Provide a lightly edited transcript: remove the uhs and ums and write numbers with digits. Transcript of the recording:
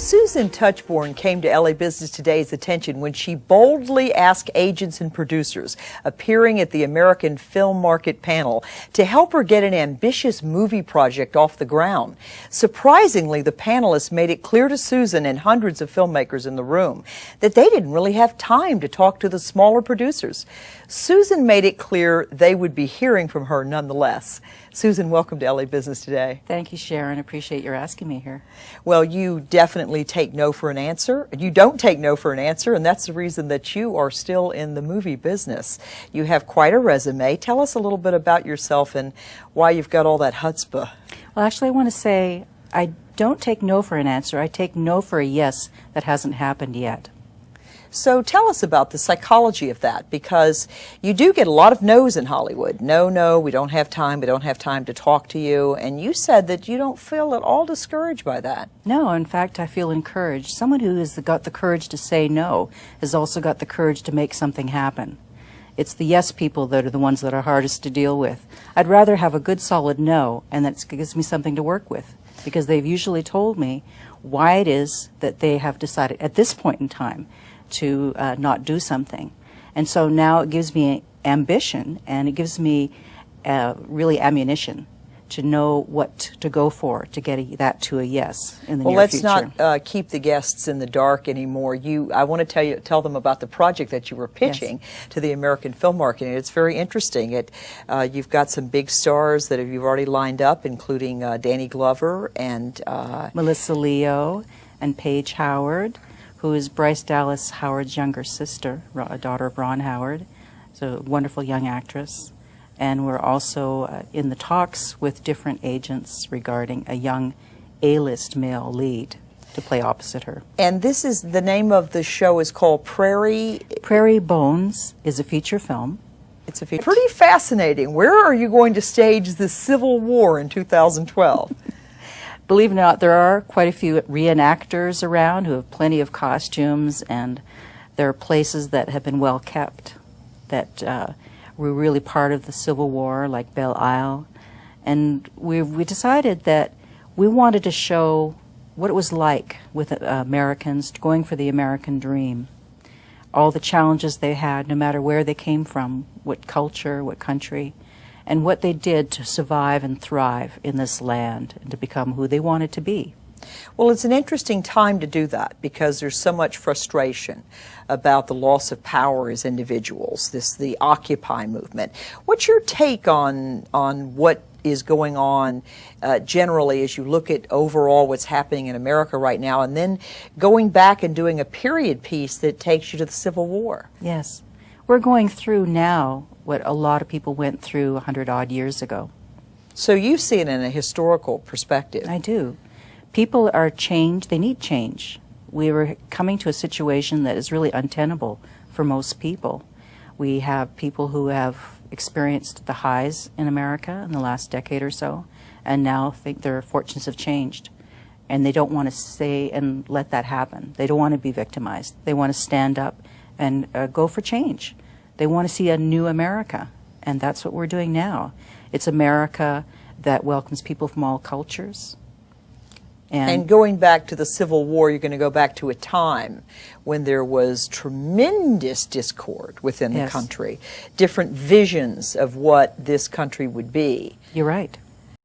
Susan Touchbourne came to LA Business Today's attention when she boldly asked agents and producers appearing at the American Film Market panel to help her get an ambitious movie project off the ground. Surprisingly, the panelists made it clear to Susan and hundreds of filmmakers in the room that they didn't really have time to talk to the smaller producers. Susan made it clear they would be hearing from her nonetheless. Susan, welcome to LA Business Today. Thank you, Sharon. Appreciate your asking me here. Well, you definitely take no for an answer. You don't take no for an answer, and that's the reason that you are still in the movie business. You have quite a resume. Tell us a little bit about yourself and why you've got all that chutzpah. Well, actually, I want to say I don't take no for an answer. I take no for a yes that hasn't happened yet. So tell us about the psychology of that, because you do get a lot of no's in Hollywood. No, we don't have time to talk to you. And you said that you don't feel at all discouraged by that. No, in fact, I feel encouraged. Someone who has got the courage to say no has also got the courage to make something happen. It's the yes people that are the ones that are hardest to deal with. I'd rather have a good solid no, and that gives me something to work with, because they've usually told me why it is that they have decided at this point in time to not do something. And so now it gives me ambition, and it gives me really ammunition to know what to go for to get that to a yes in the near future. Well, let's not keep the guests in the dark anymore. I want to tell them about the project that you were pitching to the American Film Market. It's very interesting. You've got some big stars that you've already lined up, including Danny Glover and Melissa Leo and Paige Howard, who is Bryce Dallas Howard's younger sister, a daughter of Ron Howard. She's a wonderful young actress. And we're also in the talks with different agents regarding a young A-list male lead to play opposite her. And this is, the name of the show is called Prairie Bones is a feature film. It's a feature. Pretty fascinating. Where are you going to stage the Civil War in 2012? Believe it or not, there are quite a few reenactors around who have plenty of costumes, and there are places that have been well kept that were really part of the Civil War, like Belle Isle. And we decided that we wanted to show what it was like with Americans going for the American dream, all the challenges they had, no matter where they came from, what culture, what country, and what they did to survive and thrive in this land and to become who they wanted to be. Well, it's an interesting time to do that because there's so much frustration about the loss of power as individuals, the Occupy movement. What's your take on what is going on generally as you look at overall what's happening in America right now, and then going back and doing a period piece that takes you to the Civil War? Yes. We're going through now what a lot of people went through 100-odd years ago. So you see it in a historical perspective. I do. People are changed. They need change. We were coming to a situation that is really untenable for most people. We have people who have experienced the highs in America in the last decade or so, and now think their fortunes have changed. And they don't want to stay and let that happen. They don't want to be victimized. They want to stand up and go for change. They want to see a new America, and that's what we're doing now. It's America that welcomes people from all cultures. And going back to the Civil War, you're going to go back to a time when there was tremendous discord within the country, different visions of what this country would be. You're right.